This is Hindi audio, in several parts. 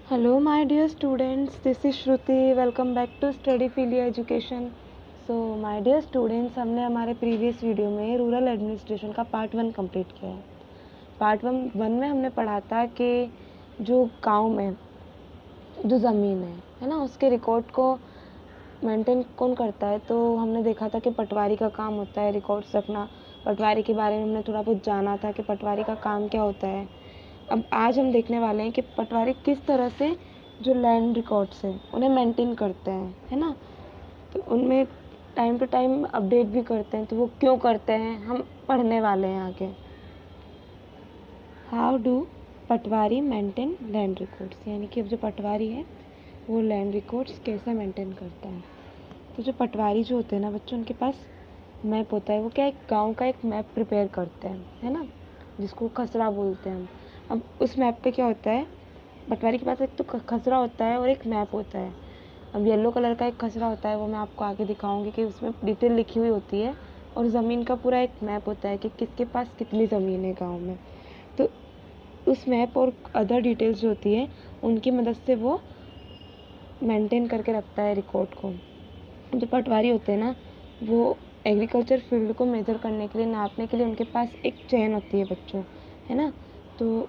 Hello, my dear students. This is Shruti. Welcome back to Study Filia Education. So, my dear students, हमने हमारे प्रीवियस वीडियो में रूरल एडमिनिस्ट्रेशन का पार्ट 1 कंप्लीट किया है। पार्ट वन में हमने पढ़ा था कि जो गांव में जो ज़मीन है ना, उसके रिकॉर्ड को मेंटेन कौन करता है। तो हमने देखा था कि पटवारी का काम होता है रिकॉर्ड्स रखना। पटवारी के बारे में हमने थोड़ा बहुत जाना था कि पटवारी का काम क्या होता है। अब आज हम देखने वाले हैं कि पटवारी किस तरह से जो लैंड रिकॉर्ड्स हैं उन्हें मेंटेन करते हैं, है ना। तो उनमें टाइम टू टाइम अपडेट भी करते हैं। तो वो क्यों करते हैं हम पढ़ने वाले हैं आगे। How do Patwari maintain land records, यानी कि अब जो पटवारी है वो लैंड रिकॉर्ड्स कैसे मेंटेन करता है। तो जो पटवारी जो होते हैं ना बच्चों, उनके पास मैप होता है। वो क्या, एक गांव का एक मैप प्रिपेयर करते हैं, है ना, जिसको खसरा बोलते हैं हम। अब उस मैप पे क्या होता है, पटवारी के पास एक तो खसरा होता है और एक मैप होता है। अब येलो कलर का एक खसरा होता है, वो मैं आपको आगे दिखाऊंगी कि उसमें डिटेल लिखी हुई होती है, और ज़मीन का पूरा एक मैप होता है कि किसके पास कितनी ज़मीन है गांव में। तो उस मैप और अदर डिटेल्स जो होती है उनकी मदद से वो मेंटेन करके रखता है रिकॉर्ड को। जो पटवारी होते हैं ना, वो एग्रीकल्चर फील्ड को मेजर करने के लिए, नापने के लिए उनके पास एक चेन होती है बच्चों, है ना। तो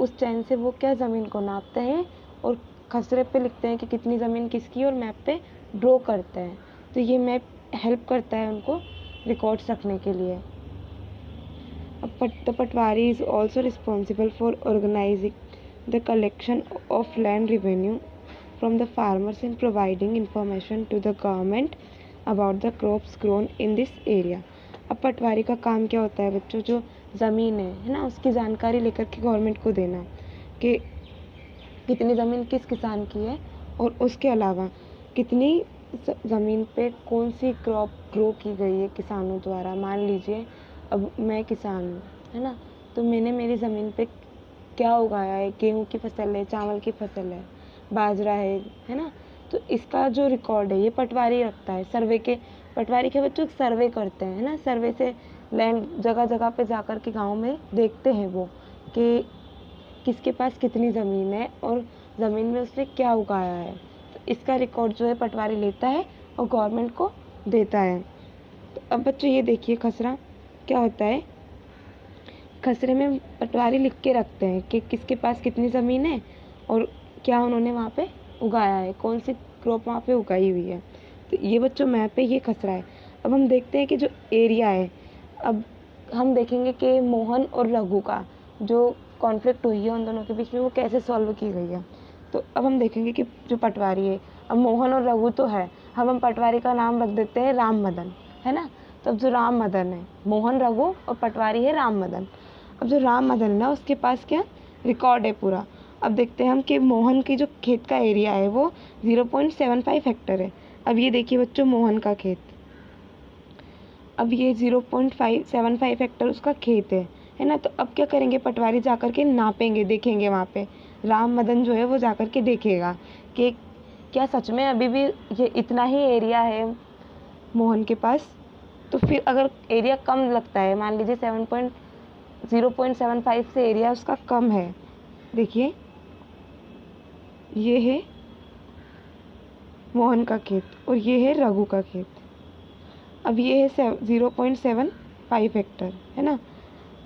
उस चेन से वो क्या, ज़मीन को नापते हैं और खसरे पे लिखते हैं कि कितनी ज़मीन किसकी, और मैप पे ड्रॉ करते हैं। तो ये मैप हेल्प करता है उनको रिकॉर्ड्स रखने के लिए। अब the patwari is also responsible for organising the collection of land revenue from the farmers and providing information to the government about the crops grown in this area। अब पटवारी का काम क्या होता है बच्चों, जो ज़मीन है ना, उसकी जानकारी लेकर के गवर्नमेंट को देना कि कितनी ज़मीन किस किसान की है, और उसके अलावा कितनी ज़मीन पे कौन सी क्रॉप ग्रो की गई है किसानों द्वारा। मान लीजिए अब मैं किसान हूँ, है ना, तो मैंने मेरी ज़मीन पे क्या उगाया है, गेहूँ की फसल है, चावल की फसल है, बाजरा है ना। तो इसका जो रिकॉर्ड है ये पटवारी रखता है। सर्वे के पटवारी के बच्चों सर्वे करते हैं, है ना। सर्वे से लैंड जगह जगह पे जाकर के गांव में देखते हैं वो कि किसके पास कितनी ज़मीन है और ज़मीन में उसने क्या उगाया है। तो इसका रिकॉर्ड जो है पटवारी लेता है और गवर्नमेंट को देता है। तो अब बच्चों ये देखिए खसरा क्या होता है। खसरे में पटवारी लिख के रखते हैं कि किसके पास कितनी ज़मीन है और क्या उन्होंने वहाँ पे उगाया है, कौन सी क्रॉप वहाँ पे उगाई हुई है। तो ये बच्चों मैप पे ये खसरा है। अब हम देखते हैं कि जो एरिया है, अब हम देखेंगे कि मोहन और रघु का जो कॉन्फ्लिक्ट हुई है उन दोनों के बीच में, वो कैसे सॉल्व की गई है। तो अब हम देखेंगे कि जो पटवारी है, अब मोहन और रघु तो है, हम पटवारी का नाम रख देते हैं राम मदन, है ना। तो अब जो राम मदन है, मोहन रघु और पटवारी है राम मदन। अब जो राम मदन है ना, उसके पास क्या रिकॉर्ड है पूरा। अब देखते हैं हम कि मोहन की जो खेत का एरिया है वो 0.75 हेक्टर है। अब ये देखिए बच्चों मोहन का खेत, अब ये 0.575 हेक्टर उसका खेत है ना। तो अब क्या करेंगे, पटवारी जाकर के नापेंगे, देखेंगे वहाँ पे राम मदन जो है वो जाकर के देखेगा कि क्या सच में अभी भी ये इतना ही एरिया है मोहन के पास। तो फिर अगर एरिया कम लगता है, मान लीजिए 0.75 से एरिया उसका कम है, देखिए ये है मोहन का खेत और ये है रघु का खेत। अब ये है 0.75 हेक्टर, है ना।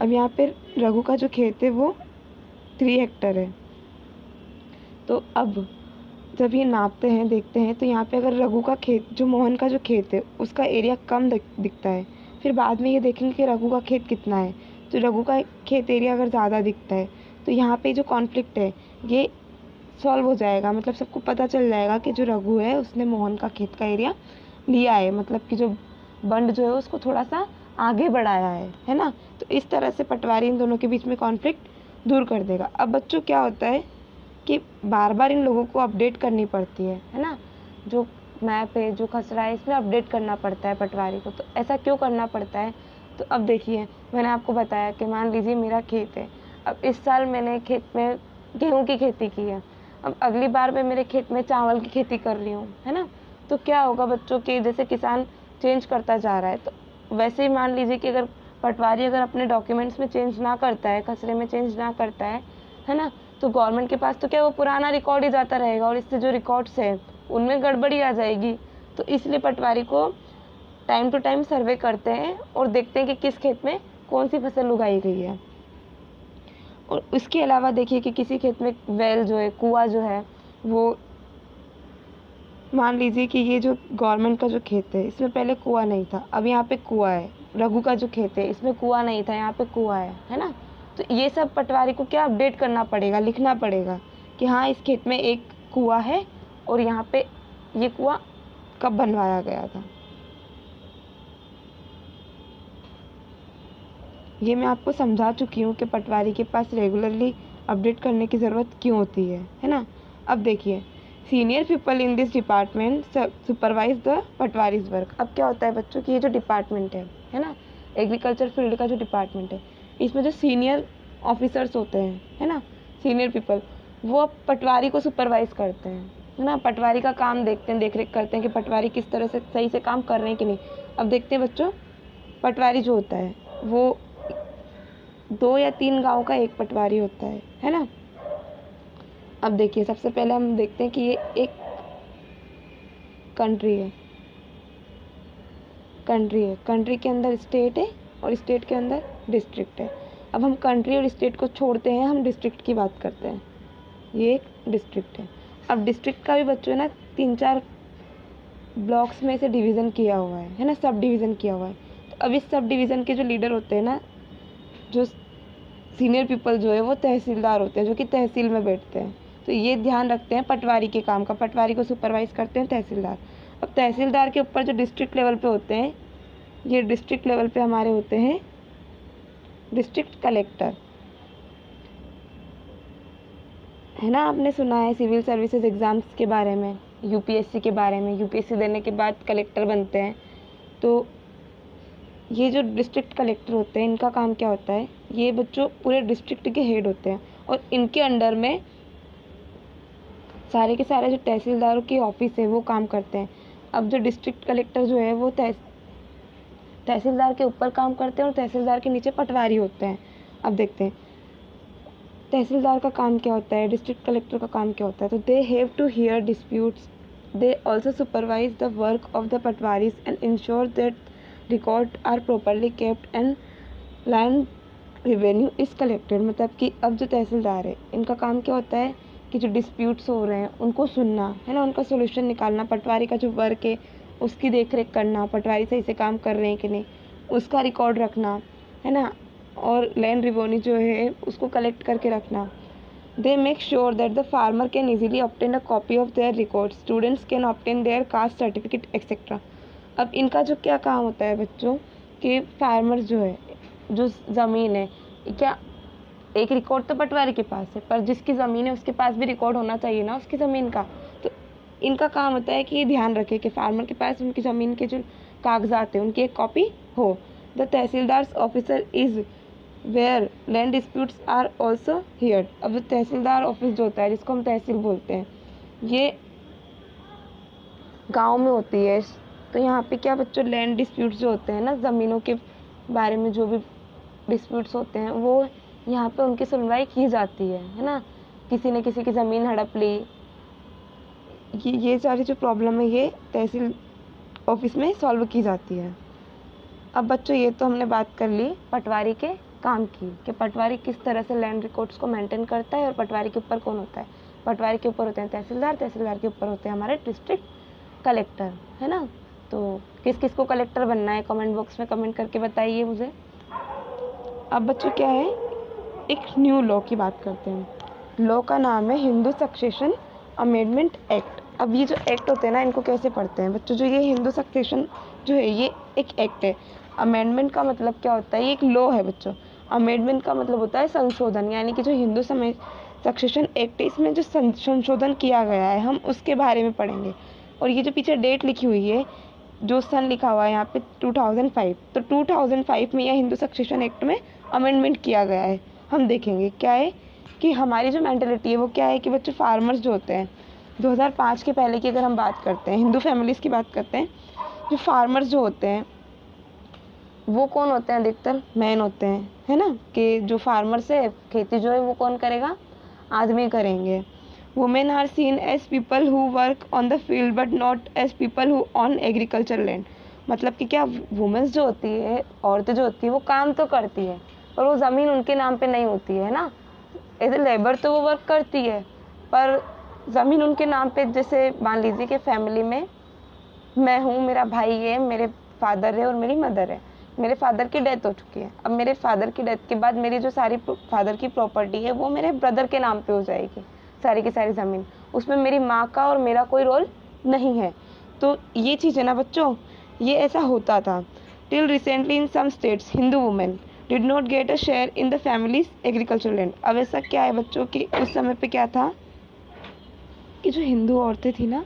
अब यहाँ पे रघु का जो खेत है वो 3 हेक्टर है। तो अब जब ये नापते हैं, देखते हैं, तो यहाँ पे अगर रघु का खेत, जो मोहन का जो खेत है उसका एरिया कम दिखता है। फिर बाद में ये देखेंगे कि रघु का खेत कितना है। तो रघु का खेत एरिया अगर ज़्यादा दिखता है तो यहाँ पे जो कॉन्फ्लिक्ट है ये सॉल्व हो जाएगा। मतलब सबको पता चल जाएगा कि जो रघु है उसने मोहन का खेत का एरिया लिया है, मतलब कि जो बंड जो है उसको थोड़ा सा आगे बढ़ाया है ना। तो इस तरह से पटवारी इन दोनों के बीच में कॉन्फ्लिक्ट दूर कर देगा। अब बच्चों क्या होता है कि बार बार इन लोगों को अपडेट करनी पड़ती है ना। जो मैप है, जो खसरा है, इसमें अपडेट करना पड़ता है पटवारी को। तो ऐसा क्यों करना पड़ता है, तो अब देखिए मैंने आपको बताया कि मान लीजिए मेरा खेत है। अब इस साल मैंने खेत में गेहूँ की खेती की है, अब अगली बार मैं मेरे खेत में चावल की खेती कर रही हूँ, है ना। तो क्या होगा बच्चों के, जैसे किसान चेंज करता जा रहा है, तो वैसे ही मान लीजिए कि अगर पटवारी अगर अपने डॉक्यूमेंट्स में चेंज ना करता है, खसरे में चेंज ना करता है ना, तो गवर्नमेंट के पास तो क्या वो पुराना रिकॉर्ड ही जाता रहेगा और इससे जो रिकॉर्ड्स है उनमें गड़बड़ी आ जाएगी। तो इसलिए पटवारी को टाइम टू टाइम सर्वे करते हैं और देखते हैं कि किस खेत में कौन सी फसल उगाई गई है। और इसके अलावा देखिए कि किसी खेत में वेल जो है, कुआं जो है, वो मान लीजिए कि ये जो गवर्नमेंट का जो खेत है इसमें पहले कुआं नहीं था, अब यहाँ पे कुआं है। रघु का जो खेत है इसमें कुआं नहीं था, यहाँ पे कुआं है ना। तो ये सब पटवारी को क्या अपडेट करना पड़ेगा, लिखना पड़ेगा कि हाँ इस खेत में एक कुआं है और यहाँ पे ये कुआं कब बनवाया गया था। ये मैं आपको समझा चुकी हूँ कि पटवारी के पास रेगुलरली अपडेट करने की ज़रूरत क्यों होती है ना। अब देखिए, senior people in this department supervise the patwaris work. अब क्या होता है बच्चों कि ये जो डिपार्टमेंट है ना, एग्रीकल्चर फील्ड का जो डिपार्टमेंट है, इसमें जो सीनियर ऑफिसर्स होते हैं है ना, सीनियर पीपल, वो अब पटवारी को सुपरवाइज करते हैं है ना। पटवारी का काम देखते हैं, देख रेख करते हैं कि पटवारी किस तरह से सही से काम कर रहे हैं कि नहीं। अब देखते हैं बच्चों, पटवारी जो होता है वो 2 या 3 गांव का एक पटवारी होता है ना। अब देखिए, सबसे पहले हम देखते हैं कि ये एक कंट्री है, कंट्री के अंदर स्टेट है और स्टेट के अंदर डिस्ट्रिक्ट है। अब हम कंट्री और स्टेट को छोड़ते हैं, हम डिस्ट्रिक्ट की बात करते हैं। ये एक डिस्ट्रिक्ट है। अब डिस्ट्रिक्ट का भी बच्चों ना 3-4 ब्लॉक्स में से डिवीज़न किया हुआ है ना, सब डिवीज़न किया हुआ है। तो अब इस सब डिवीज़न के जो लीडर होते हैं ना, जो सीनियर पीपल जो है वो तहसीलदार होते हैं, जो कि तहसील में बैठते हैं। तो ये ध्यान रखते हैं पटवारी के काम का, पटवारी को सुपरवाइज करते हैं तहसीलदार। अब तहसीलदार के ऊपर जो डिस्ट्रिक्ट लेवल पे होते हैं, ये डिस्ट्रिक्ट लेवल पे हमारे होते हैं डिस्ट्रिक्ट कलेक्टर, है ना। आपने सुना है सिविल सर्विसेज एग्ज़ाम्स के बारे में, यूपीएससी के बारे में। यूपीएससी देने के बाद कलेक्टर बनते हैं। तो ये जो डिस्ट्रिक्ट कलेक्टर होते हैं, इनका काम क्या होता है, ये बच्चों पूरे डिस्ट्रिक्ट के हेड होते हैं और इनके अंडर में सारे के सारे जो तहसीलदारों की ऑफिस है वो काम करते हैं। अब जो डिस्ट्रिक्ट कलेक्टर जो है वो तहसीलदार के ऊपर काम करते हैं और तहसीलदार के नीचे पटवारी होते हैं। अब देखते हैं तहसीलदार का काम क्या होता है, डिस्ट्रिक्ट कलेक्टर का काम क्या होता है। तो they have to hear disputes, they also supervise the work of the patwaris and ensure that record are properly kept and land revenue is collected. मतलब कि अब जो तहसीलदार है, इनका काम क्या होता है कि जो डिस्प्यूट्स हो रहे हैं उनको सुनना है ना, उनका सोल्यूशन निकालना। पटवारी का जो वर्क है उसकी देख रेख करना, पटवारी सही से काम कर रहे हैं कि नहीं, उसका रिकॉर्ड रखना है ना, और लैंड रेवेन्यू जो है उसको कलेक्ट करके रखना। They make sure that the farmer can easily obtain a copy of their record, students can obtain their caste certificate etcetera. अब इनका जो क्या काम होता है बच्चों कि फार्मर जो है, जो ज़मीन है, क्या एक रिकॉर्ड तो पटवारी के पास है, पर जिसकी ज़मीन है उसके पास भी रिकॉर्ड होना चाहिए ना उसकी ज़मीन का। तो इनका काम होता है कि ध्यान रखे कि फार्मर के पास उनकी ज़मीन के जो कागजात हैं उनकी एक कॉपी हो। The tehsildars officer is where land disputes are also heard. अब जो तहसीलदार ऑफिस जो होता है, जिसको हम तहसील बोलते हैं, ये गाँव में होती है। तो यहाँ पे क्या बच्चों, लैंड डिस्प्यूट्स जो होते हैं ना, ज़मीनों के बारे में जो भी डिस्प्यूट्स होते हैं वो यहाँ पे उनकी सुनवाई की जाती है ना। किसी ने किसी की ज़मीन हड़प ली, ये सारी जो प्रॉब्लम है ये तहसील ऑफिस में सॉल्व की जाती है। अब बच्चों ये तो हमने बात कर ली पटवारी के काम की, कि पटवारी किस तरह से लैंड रिकॉर्ड्स को मेंटेन करता है और पटवारी के ऊपर कौन होता है। पटवारी के ऊपर होते हैं तहसीलदार, तहसीलदार के ऊपर होते हैं हमारे डिस्ट्रिक्ट कलेक्टर, है ना। तो किस किस को कलेक्टर बनना है कमेंट बॉक्स में कमेंट करके बताइए मुझे। अब बच्चों क्या है, एक न्यू लॉ की बात करते हैं। लॉ का नाम है हिंदू सक्सेशन अमेंडमेंट एक्ट। अब ये जो एक्ट होते हैं ना, इनको कैसे पढ़ते हैं बच्चों, जो ये हिंदू सक्सेशन जो है ये एक एक्ट है। अमेंडमेंट का मतलब क्या होता है, ये एक लॉ है बच्चों। अमेंडमेंट का मतलब होता है संशोधन, यानी कि जो हिंदू सक्सेशन एक्ट है इसमें जो संशोधन किया गया है हम उसके बारे में पढ़ेंगे। और ये जो पीछे डेट लिखी हुई है, जो सन लिखा हुआ है यहाँ पे 2005, तो 2005 में यह हिंदू सक्सेशन एक्ट में अमेंडमेंट किया गया है। हम देखेंगे क्या है कि हमारी जो मेंटालिटी है वो क्या है कि बच्चों फार्मर्स जो होते हैं 2005 के पहले की अगर हम बात करते हैं, हिंदू फैमिलीज़ की बात करते हैं, जो फार्मर्स जो होते हैं वो कौन होते हैं, अधिकतर मैन होते हैं, है ना। कि जो फार्मर्स है खेती जो है वो कौन करेगा, आदमी करेंगे। Women are seen as people who work on the field but not as people who on agriculture land. मतलब कि क्या वुमेन्स जो होती है, औरतें जो होती है, वो काम तो करती है पर वो ज़मीन उनके नाम पे नहीं होती है ना। एज ए लेबर तो वो वर्क करती है पर ज़मीन उनके नाम पे, जैसे मान लीजिए कि फैमिली में मैं हूँ, मेरा भाई है, मेरे फादर है और मेरी मदर है। मेरे फादर की डेथ हो चुकी है, अब मेरे फादर की डेथ के बाद मेरी जो सारी फादर की प्रॉपर्टी है वो मेरे ब्रदर के नाम पे हो जाएगी, सारी की सारी ज़मीन। उसमें मेरी माँ का और मेरा कोई रोल नहीं है। तो ये चीज़ है ना बच्चों, ये ऐसा होता था। Till recently in some states Hindu women did not get a share in the family's agriculture land. अब ऐसा क्या है बच्चों कि उस समय पे क्या था कि जो हिंदू औरतें थी ना,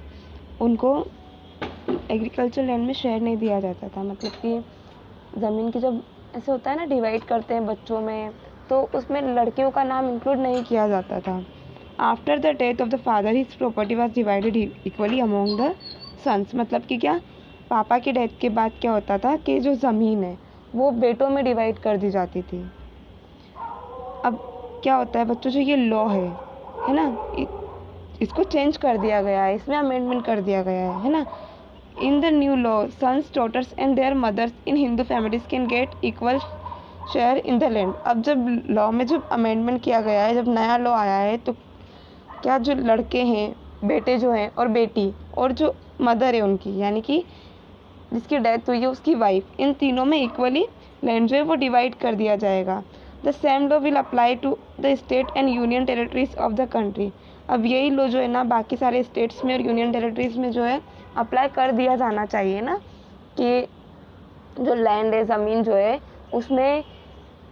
उनको एग्रीकल्चर लैंड में शेयर नहीं दिया जाता था। मतलब कि ज़मीन की जब ऐसे होता है ना, डिवाइड करते हैं बच्चों में, तो उसमें लड़कियों का नाम इंक्लूड नहीं किया जाता था। After the death of the father his property was divided equally among the sons. मतलब कि क्या, पापा की डेथ के बाद क्या होता था कि जो ज़मीन है वो बेटों में डिवाइड कर दी जाती थी। अब क्या होता है बच्चों, जो ये लॉ है ना, इसको चेंज कर दिया गया है, इसमें अमेंडमेंट कर दिया गया है ना। In the new law sons, daughters and their mothers in Hindu families can get equal share in the land. अब जब लॉ में जब अमेंडमेंट किया गया है, जब नया लॉ आया है, तो क्या जो लड़के हैं, बेटे जो हैं और बेटी, और जो मदर है उनकी, यानी कि जिसकी डेथ हुई है उसकी वाइफ, इन तीनों में इक्वली लैंड जो है वो डिवाइड कर दिया जाएगा। The same law will apply to the state and union territories of the country. अब यही लॉ जो है ना बाकी सारे स्टेट्स में और यूनियन टेरिटरीज में जो है अप्लाई कर दिया जाना चाहिए ना, कि जो लैंड है, ज़मीन जो है, उसमें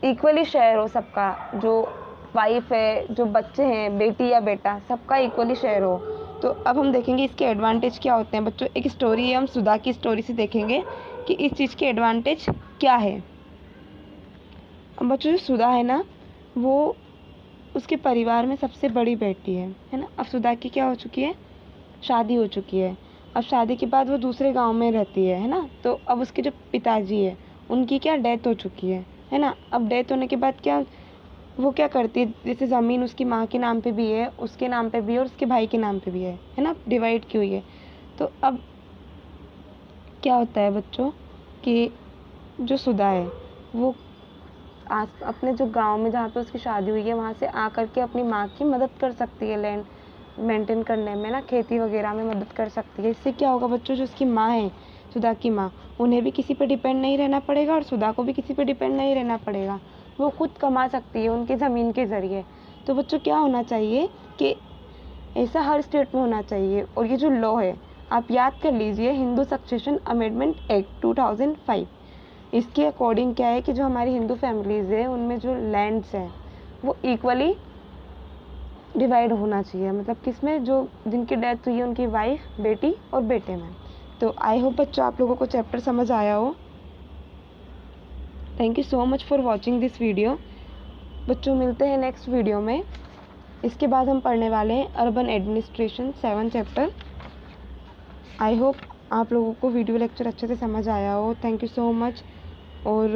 इक्वली शेयर हो सबका। जो वाइफ है, जो बच्चे हैं, बेटी या बेटा, सबका इक्वली शेयर हो। तो अब हम देखेंगे इसके एडवांटेज क्या होते हैं बच्चों। एक स्टोरी है, हम सुधा की स्टोरी से देखेंगे कि इस चीज़ के एडवांटेज क्या है। अब बच्चों जो सुधा है ना, वो उसके परिवार में सबसे बड़ी बेटी है ना। अब सुधा की क्या हो चुकी है, शादी हो चुकी है। अब शादी के बाद वो दूसरे गांव में रहती है ना। तो अब उसके जो पिताजी है उनकी क्या डेथ हो चुकी है ना। अब डेथ होने के बाद क्या, वो क्या करती है, जैसे ज़मीन उसकी माँ के नाम पे भी है, उसके नाम पे भी है और उसके भाई के नाम पे भी है ना, डिवाइड की हुई है। तो अब क्या होता है बच्चों कि जो सुधा है वो अपने जो गांव में जहाँ पे उसकी शादी हुई है वहाँ से आकर के अपनी माँ की मदद कर सकती है, लैंड मेंटेन करने में ना, खेती वगैरह में मदद कर सकती है। इससे क्या होगा बच्चों, जो उसकी माँ है, सुधा की माँ, उन्हें भी किसी पे डिपेंड नहीं रहना पड़ेगा और सुधा को भी किसी पे डिपेंड नहीं रहना पड़ेगा। वो खुद कमा सकती है उनकी ज़मीन के ज़रिए। तो बच्चों क्या होना चाहिए कि ऐसा हर स्टेट में होना चाहिए। और ये जो लॉ है आप याद कर लीजिए, हिंदू सक्सेशन अमेंडमेंट एक्ट 2005, इसके अकॉर्डिंग क्या है कि जो हमारी हिंदू फैमिलीज़ है उनमें जो लैंड्स हैं वो इक्वली डिवाइड होना चाहिए। मतलब किसमें, जो जिनकी डेथ हुई है उनकी वाइफ, बेटी और बेटे में। तो आई होप बच्चों आप लोगों को चैप्टर समझ आया हो। Thank you so much for watching this video. बच्चों मिलते हैं नेक्स्ट वीडियो में। इसके बाद हम पढ़ने वाले हैं urban administration 7 chapter. I hope आप लोगों को वीडियो लेक्चर अच्छे से समझ आया हो। Thank you so much. और